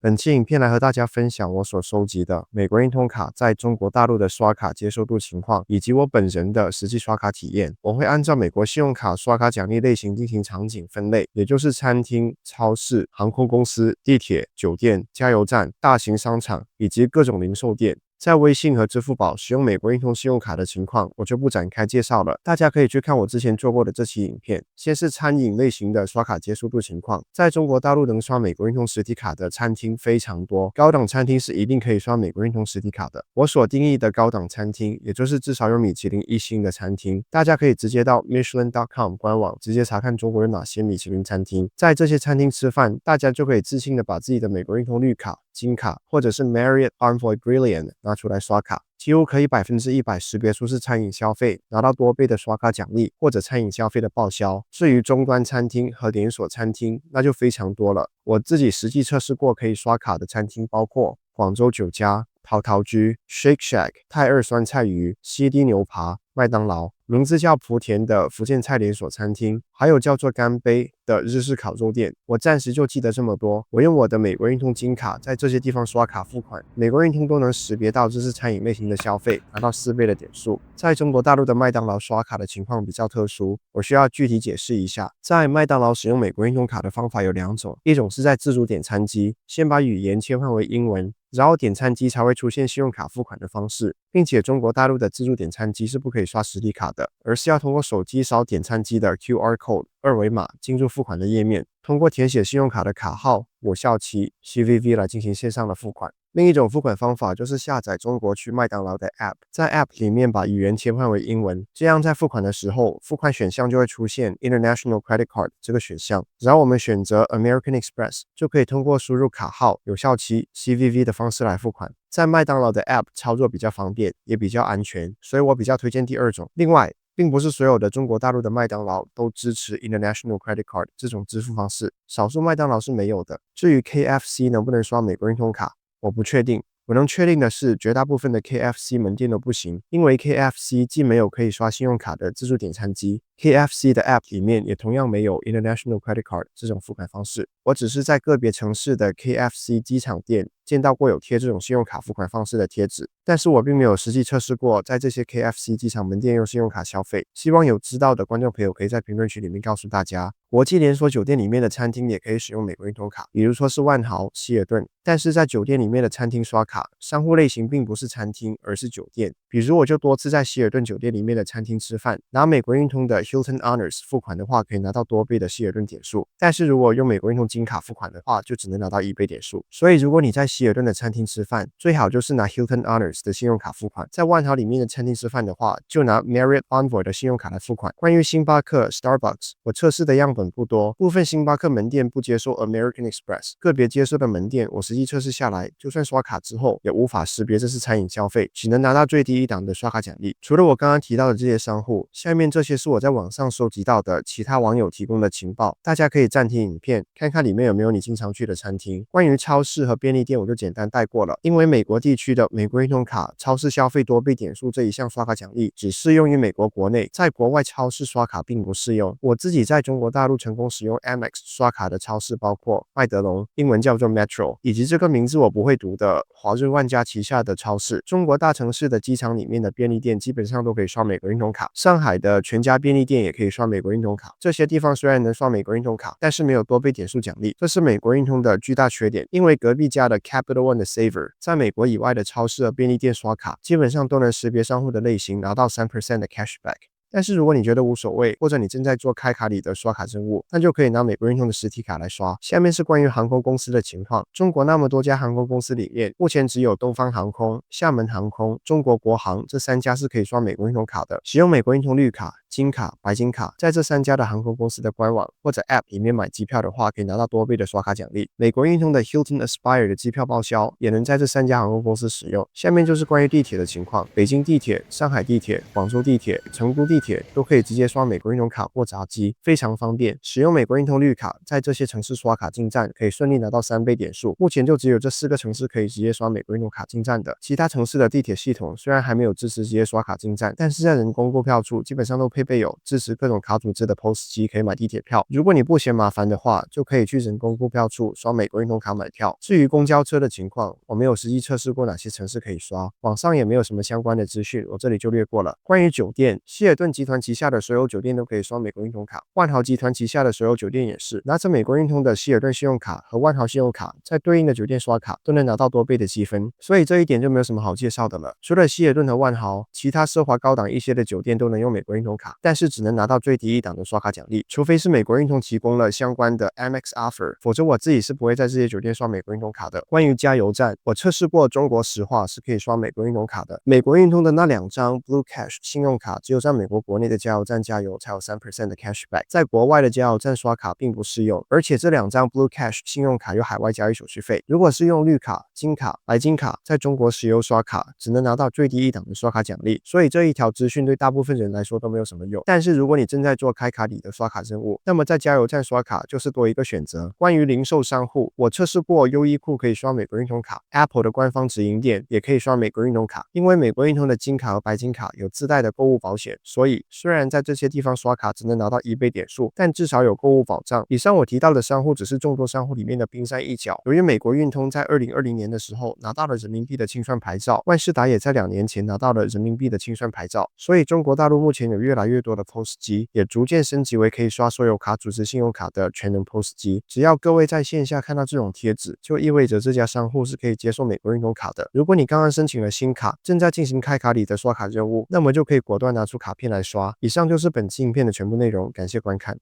本期影片来和大家分享我所收集的美国运通卡在中国大陆的刷卡接受度情况，以及我本人的实际刷卡体验。我会按照美国信用卡刷卡奖励类型进行场景分类，也就是餐厅、超市、航空公司、地铁、酒店、加油站、大型商场以及各种零售店。在微信和支付宝使用美国运通信用卡的情况，我就不展开介绍了，大家可以去看我之前做过的这期影片。先是餐饮类型的刷卡接受度情况，在中国大陆能刷美国运通实体卡的餐厅非常多，高档餐厅是一定可以刷美国运通实体卡的。我所定义的高档餐厅，也就是至少有米其林1星的餐厅，大家可以直接到 Michelin.com 官网直接查看中国有哪些米其林餐厅，在这些餐厅吃饭，大家就可以自信的把自己的美国运通绿卡、金卡或者是 Marriott Envoy Brilliant 拿出来刷卡，几乎可以100%识别出是餐饮消费，拿到多倍的刷卡奖励或者餐饮消费的报销。至于中端餐厅和连锁餐厅，那就非常多了。我自己实际测试过可以刷卡的餐厅包括广州酒家、陶陶居、Shake Shack、泰二酸菜鱼、西堤牛扒、麦当劳，名字叫莆田的福建菜连锁餐厅，还有叫做干杯的日式烤肉店。我暂时就记得这么多。我用我的美国运通金卡在这些地方刷卡付款，美国运通都能识别到这是餐饮类型的消费，拿到4倍的点数。在中国大陆的麦当劳刷卡的情况比较特殊，我需要具体解释一下。在麦当劳使用美国运通卡的方法有2种，一种是在自主点餐机，先把语言切换为英文，然后点餐机才会出现信用卡付款的方式，并且中国大陆的自助点餐机是不可以刷实体卡的，而是要通过手机扫点餐机的 QR code 二维码进入付款的页面，通过填写信用卡的卡号、有效期 CVV 来进行线上的付款。另一种付款方法就是下载中国区麦当劳的 App， 在 App 里面把语言切换为英文，这样在付款的时候，付款选项就会出现 International Credit Card 这个选项，然后我们选择 American Express， 就可以通过输入卡号、有效期 CVV 的方式来付款。在麦当劳的 App 操作比较方便，也比较安全，所以我比较推荐第二种。另外，并不是所有的中国大陆的麦当劳都支持 International Credit Card 这种支付方式，少数麦当劳是没有的。至于 KFC 能不能刷美国运通卡，我不确定。我能确定的是，绝大部分的 KFC 门店都不行，因为 KFC 既没有可以刷信用卡的自助点餐机， KFC 的 App 里面也同样没有 International Credit Card 这种付款方式。我只是在个别城市的 KFC 机场店见到过有贴这种信用卡付款方式的贴纸，但是我并没有实际测试过在这些 KFC 机场门店用信用卡消费。希望有知道的观众朋友可以在评论区里面告诉大家。国际连锁酒店里面的餐厅也可以使用美国运通卡，比如说是万豪、希尔顿，但是在酒店里面的餐厅刷卡，商户类型并不是餐厅，而是酒店。比如我就多次在希尔顿酒店里面的餐厅吃饭，拿美国运通的 Hilton Honors 付款的话，可以拿到多倍的希尔顿点数，但是如果用美国运通金卡付款的话，就只能拿到1倍点数。所以如果你在希尔顿的餐厅吃饭，最好就是拿 Hilton Honors 的信用卡付款。在万豪里面的餐厅吃饭的话，就拿 Marriott Envoy 的信用卡来付款。关于星巴克、Starbucks， 我测试的样本不多，部分星巴克门店不接受 American Express， 个别接受的门店，我实际测试下来，就算刷卡之后，也无法识别这是餐饮消费，只能拿到最低一档的刷卡奖励。除了我刚刚提到的这些商户，下面这些是我在网上收集到的其他网友提供的情报，大家可以暂停影片，看看里面有没有你经常去的餐厅。关于超市和便利店，我就简单带过了，因为美国地区的美国运通卡超市消费多倍点数这一项刷卡奖励只适用于美国国内，在国外超市刷卡并不适用。我自己在中国大陆成功使用 Amex 刷卡的超市包括麦德龙，英文叫做 Metro， 以及这个名字我不会读的华润万家旗下的超市。中国大城市的机场里面的便利店基本上都可以刷美国运通卡，上海的全家便利店也可以刷美国运通卡。这些地方虽然能刷美国运通卡，但是没有多倍点数奖励，这是美国运通的巨大缺点。因为隔壁家的 Capital One 的 Saver 在美国以外的超市和便利店刷卡，基本上都能识别商户的类型，拿到 3% 的 cashback。但是如果你觉得无所谓，或者你正在做开卡里的刷卡任务，那就可以拿美国运通的实体卡来刷。下面是关于航空公司的情况。中国那么多家航空公司里面，目前只有东方航空、厦门航空、中国国航这3家是可以刷美国运通卡的。使用美国运通绿卡、金卡、白金卡，在这3家的航空公司的官网或者 App 里面买机票的话，可以拿到多倍的刷卡奖励。美国运通的 Hilton Aspire 的机票报销也能在这3家航空公司使用。下面就是关于地铁的情况。北京地铁、上海地铁、广州地铁、成都地铁都可以直接刷美国运通卡或闸机，非常方便。使用美国运通绿卡，在这些城市刷卡进站，可以顺利拿到3倍点数。目前就只有这4个城市可以直接刷美国运通卡进站的，其他城市的地铁系统虽然还没有支持直接刷卡进站，但是在人工购票处基本上都配配备有支持各种卡组织的 POS 机，可以买地铁票。如果你不嫌麻烦的话，就可以去人工购票处刷美国运通卡买票。至于公交车的情况，我没有实际测试过哪些城市可以刷，网上也没有什么相关的资讯，我这里就略过了。关于酒店，希尔顿集团旗下的所有酒店都可以刷美国运通卡，万豪集团旗下的所有酒店也是。拿着美国运通的希尔顿信用卡和万豪信用卡，在对应的酒店刷卡都能拿到多倍的积分，所以这一点就没有什么好介绍的了。除了希尔顿和万豪，其他奢华高档一些的酒店都能用美国运通卡，但是只能拿到最低一档的刷卡奖励，除非是美国运通提供了相关的 Amex offer， 否则我自己是不会在这些酒店刷美国运通卡的。关于加油站，我测试过中国石化是可以刷美国运通卡的，美国运通的那2张 Blue Cash 信用卡只有在美国国内的加油站加油才有 3% 的 cashback， 在国外的加油站刷卡并不适用，而且这2张 Blue Cash 信用卡有海外交易手续费。如果是用绿卡、金卡、白金卡在中国石油刷卡，只能拿到最低一档的刷卡奖励，所以这一条资讯对大部分人来说都没有什么用。但是如果你正在做开卡礼的刷卡任务，那么在加油站刷卡就是多一个选择。关于零售商户，我测试过优衣库可以刷美国运通卡， Apple 的官方直营店也可以刷美国运通卡，因为美国运通的金卡和白金卡有自带的购物保险，所以虽然在这些地方刷卡只能拿到1倍点数，但至少有购物保障。以上我提到的商户只是众多商户里面的冰山一角。由于美国运通在2020年的时候拿到了人民币的清算牌照，万事达也在2年前拿到了人民币的清算牌照，所以中国大陆目前有越来越多的 POS 机，也逐渐升级为可以刷所有卡组织信用卡的全能 POS 机。只要各位在线下看到这种贴纸，就意味着这家商户是可以接受美国运通卡的。如果你刚刚申请了新卡，正在进行开卡礼的刷卡任务，那么就可以果断拿出卡片来刷。以上就是本期影片的全部内容，感谢观看。